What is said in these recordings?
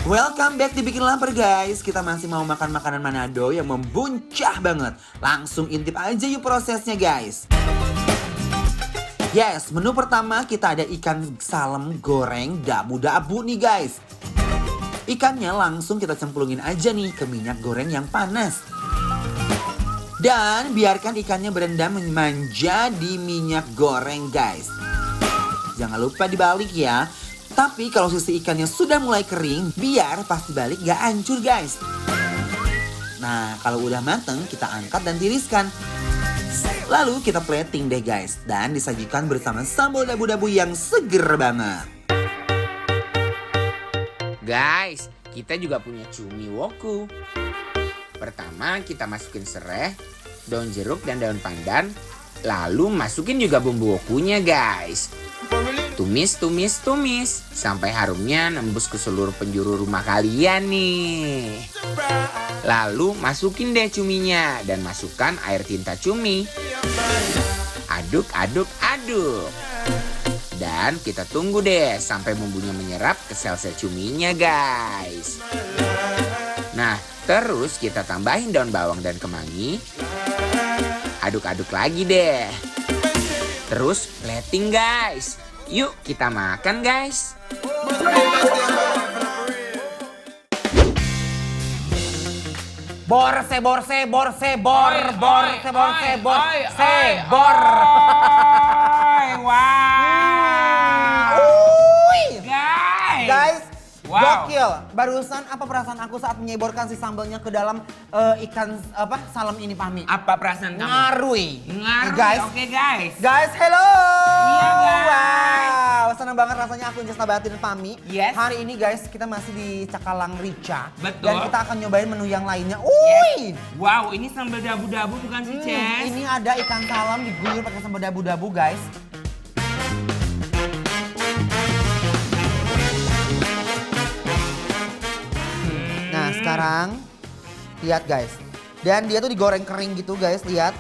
Welcome back di Bikin Lapar guys. Kita masih mau makan makanan Manado yang membuncah banget. Langsung intip aja yuk prosesnya guys. Yes, menu pertama kita ada ikan salem goreng dabu-dabu nih guys. Ikannya langsung kita cemplungin aja nih ke minyak goreng yang panas. Dan biarkan ikannya berendam manja di minyak goreng guys. Jangan lupa dibalik ya. Tapi kalau sisi ikannya sudah mulai kering, biar pas dibalik gak hancur guys. Nah, kalau udah mateng, kita angkat dan tiriskan. Lalu kita plating deh guys. Dan disajikan bersama sambal dabu-dabu yang seger banget. Guys, kita juga punya cumi woku. Pertama kita masukin serai, daun jeruk dan daun pandan. Lalu masukin juga bumbu wokunya guys. Tumis, tumis, tumis. Sampai harumnya nembus ke seluruh penjuru rumah kalian nih. Lalu masukin deh cuminya dan masukkan air tinta cumi. Aduk, aduk, aduk. Dan kita tunggu deh sampai bumbunya menyerap ke sel-sel cuminya guys. Nah, terus kita tambahin daun bawang dan kemangi. Aduk-aduk lagi deh. Terus plating guys. Yuk kita makan guys. Borse, borse, borse, bor, borse, borse, borse, bor. Wow. Guys, Wow. gokil. Barusan apa perasaan aku saat menyeborkan si sambalnya ke dalam ikan salem ini Pahmi? Apa perasaan kamu? Ngarui. Ngaruh. Guys. Oke guys. Guys, hello. Iya, guys. Wow, senang banget rasanya aku Inces Nabatin Pahmi. Yes. Hari ini guys kita masih di Cakalang Rica. Betul. Dan kita akan nyobain menu yang lainnya. Uy. Wow, ini sambal dabu-dabu bukan sih, Ces? Ini ada ikan salem diguyur pakai sambal dabu-dabu guys. Nah sekarang lihat guys. Dan dia tuh digoreng kering gitu guys, lihat.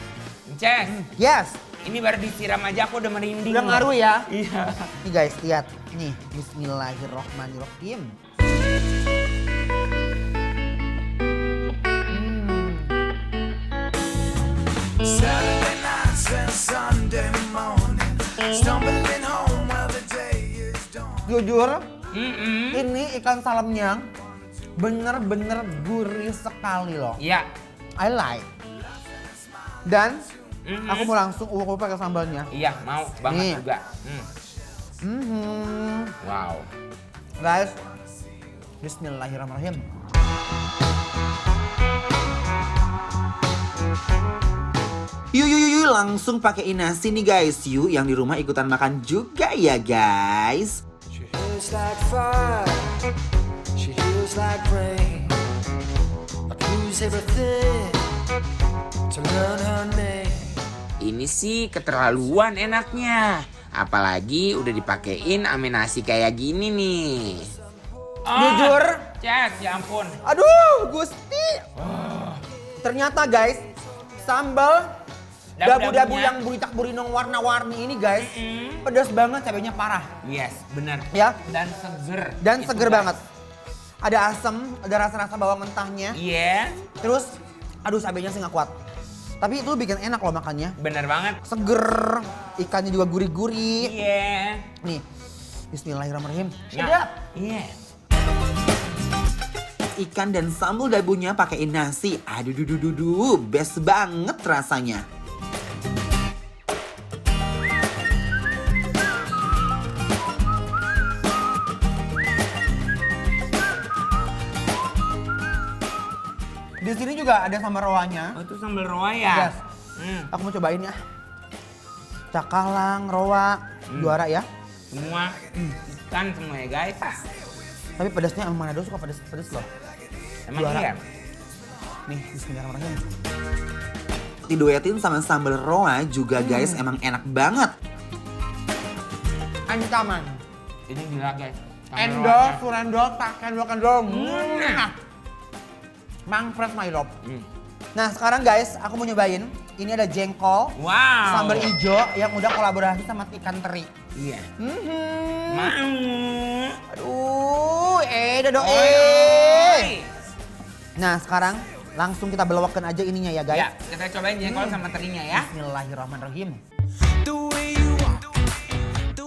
Ces, Yes. ini baru disiram aja aku udah merinding. Udah loh. ngaruh ya. Iya. Nih guys, lihat. Nih, bismillahirrohmanirrohim. Saturday nights and Sunday morning, stumbling home while the day is done. Jujur, ini ikan salemnya bener-bener gurih sekali loh. Iya. I like. Dan aku mau langsung uuk pakai sambalnya. Iya, mau banget Nih. juga. Wow. Guys, bismillahirrahmanirrahim. Yuk, langsung pakai nasi nih guys. Yuk, yang di rumah ikutan makan juga ya guys. She heals like fire, she heals like rain. I'd lose everything to learn her name. Ini sih keterlaluan enaknya. Apalagi udah dipakein ame nasi kayak gini nih. Jujur, Ces, ya ampun. aduh Gusti. Ternyata guys, sambal dabu-dabu Dabu-dabunya. yang buritak burinong warna-warni ini guys, pedas banget, cabenya parah. Yes, benar. Ya. Dan seger. Dan Itu, seger guys. banget. Ada asam, ada rasa-rasa bawang mentahnya. Iya, Terus, aduh cabenya sih nggak kuat. Tapi itu bikin enak loh makannya. benar banget. Seger, ikannya juga gurih-gurih. Iya. Nih, bismillahirrahmanirrahim. Nah, Sedap. Iya. Ikan dan sambal dabunya pakai nasi. Aduh, dudu, best banget rasanya. Di sini juga ada sambal roanya. Oh, itu sambal roa ya? Yes. Aku mau cobain ya. Cakalang, roa, juara ya. Semua ikan semua ya guys. Tapi pedasnya emang Manado suka pedas-pedas loh. Emang Juara. iya? Nih, bismillahirrahmanirrahim. Diduetin sama sambal roa juga guys, emang enak banget. Ancaman. Ini gila guys. Sambal Endol, roanya. surendol, tak kendol. Mang fresh my love. Nah sekarang guys, aku mau nyobain. Ini ada jengkol, Wow. sambal ijo yang udah kolaborasi sama ikan teri. Iya. Mhm. Mau. Aduh, Nah, sekarang langsung kita belokkan aja ininya ya, guys. Ya, kita cobain jengkol sama terinya ya. Bismillahirrahmanirrahim.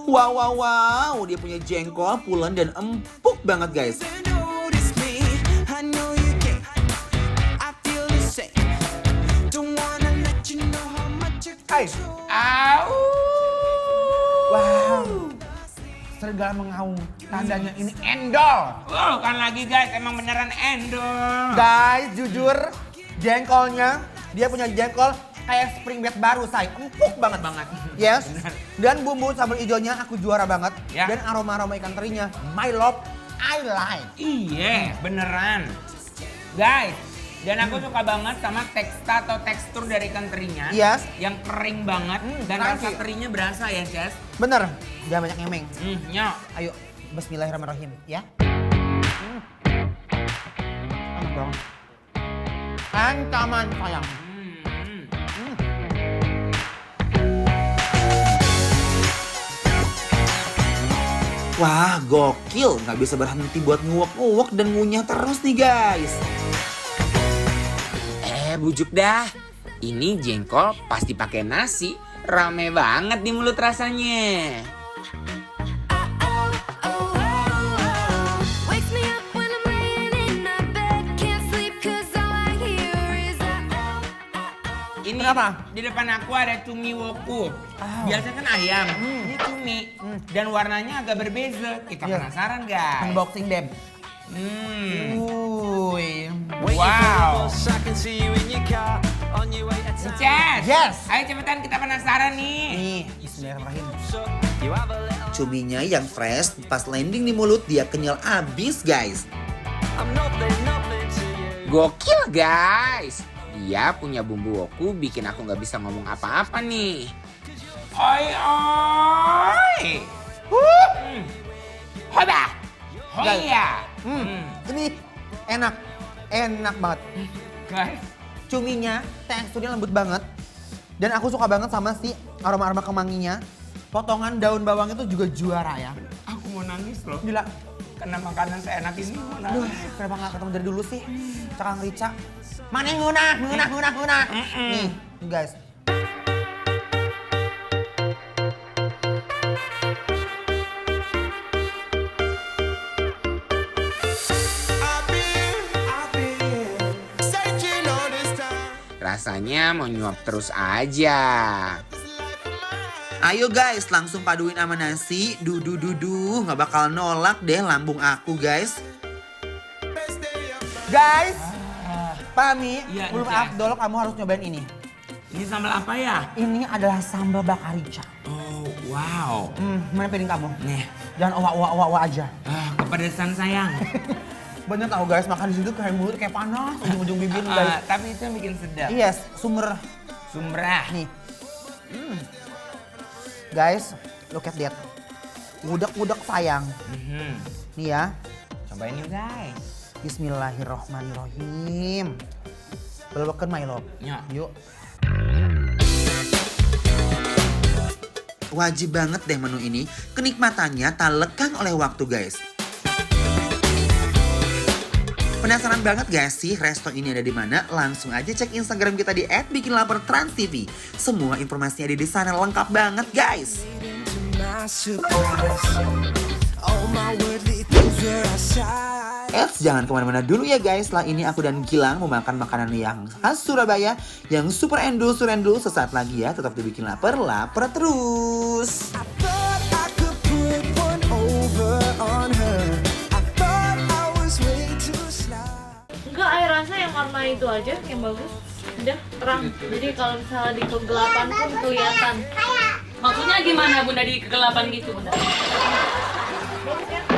Wow, dia punya jengkol, pulen dan empuk banget guys. Au. Wow. Serigala mengaum. Tandanya ini endol. Bukan lagi guys, emang beneran endol. Guys, jujur jengkolnya, dia punya jengkol kayak spring bed baru, say. Empuk banget. Yes. Dan bumbu sambal hijaunya aku juara banget. Ya. Dan aroma-aroma ikan terinya, my love, I like. Iya, beneran. Guys, dan aku suka banget sama tekstur dari ikan terinya. Yes. Yang kering banget dan crunchy. rasa terinya berasa ya, Ces. Bener, jangan banyak ngemeng. Nyok. Ayo, bismillahirrahmanirrahim, ya. Enak banget. Ancaman sayang. Wah, gokil. Nggak bisa berhenti buat nguwek-nguwek dan ngunyah terus nih guys. Bujuk dah. Ini jengkol pasti pakai nasi. Rame banget di mulut rasanya. Ini Kenapa? di depan aku ada cumi woku. Biasanya kan ayam, ini cumi. Dan warnanya agak berbeza. Kita Iya. penasaran guys. Unboxing them. Wuih. Wow. Ces. Yes. Ayo cepetan, kita penasaran nih. Nih, bismillahirrahmanirrahim. Cuminya yang fresh, pas landing di mulut dia kenyal abis guys. Gokil guys. Dia punya bumbu woku bikin aku nggak bisa ngomong apa-apa nih. Oi oi. Hoba. Hoya. Ini enak, enak banget. Guys. Cuminya teksturnya lembut banget. Dan aku suka banget sama si aroma-aroma kemanginya. Potongan daun bawang itu juga juara ya. Aku mau nangis loh. Gila. Karena makanan seenak ini mau Aduh, nangis. kenapa gak ketemu dari dulu sih? Cakang Rica. Mana yang ngunah. Nih, guys. Rasanya mau nyuap terus aja. Ayo guys, langsung paduin sama nasi. Duh, nggak bakal nolak deh lambung aku guys. Guys, Pami, Iya, belum iya. afdol kamu harus nyobain ini. Ini sambal apa ya? Ini adalah sambal bakar rica. Oh, wow. Mana piring kamu? Nih, Jangan owa aja. kepedesan sayang. Bener tau guys, makan di situ kayak mulut kayak panas, ujung-ujung bibir guys. Tapi itu yang bikin sedap. Yes, sumber Sumrah. nih. Guys, look at that. Udak sayang. Nih ya. Cobain yuk guys. Bismillahirrahmanirrahim. Belokkan my love. Ya. Yuk. Wajib banget deh menu ini. Kenikmatannya tak lekang oleh waktu guys. Penasaran banget gak sih resto ini ada di mana? Langsung aja cek Instagram kita di @bikinlapertransTV. Semua informasinya ada di sana lengkap banget guys. Jangan kemana-mana dulu ya guys. Setelah ini aku dan Gilang mau makan makanan yang khas Surabaya yang super endul sesaat lagi ya. Tetap dibikin lapar terus. Enggak, air rasa yang warna itu aja yang bagus. Udah terang. Jadi kalau misalnya di kegelapan pun kelihatan. Maksudnya gimana Bunda di kegelapan gitu Bunda? Bagus ya?